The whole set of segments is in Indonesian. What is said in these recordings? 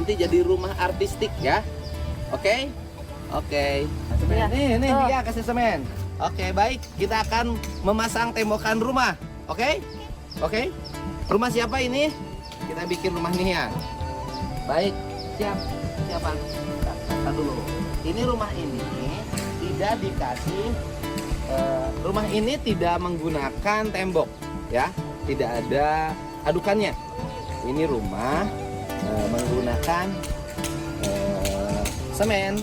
nanti jadi rumah artistik ya. Oke? Oke. Semen. Nih dia kasih semen. Oke, baik. Kita akan memasang tembokan rumah. Oke? Oke? Rumah siapa ini? Kita bikin rumah nih ya. Baik. Siapa? Kita dulu. Ini rumah ini tidak dikasih rumah ini tidak menggunakan tembok ya. Tidak ada adukannya. Ini rumah menggunakan semen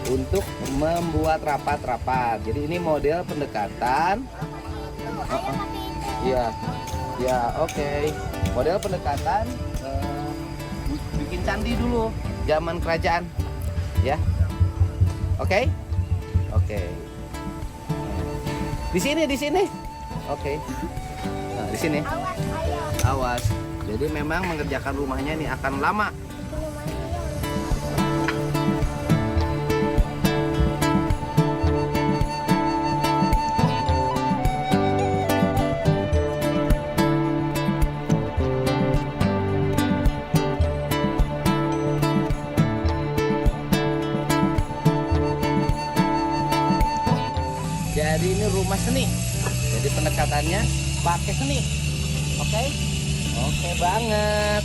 untuk membuat rapat-rapat. Jadi ini model pendekatan. Iya, ya oke. Model pendekatan bikin candi dulu, zaman kerajaan, ya. Oke, oke. Di sini. Oke. Nah, di sini. Awas. Jadi memang mengerjakan rumahnya ini akan lama. Jadi ini rumah seni. Jadi pendekatannya pakai seni. Oke? Oke banget.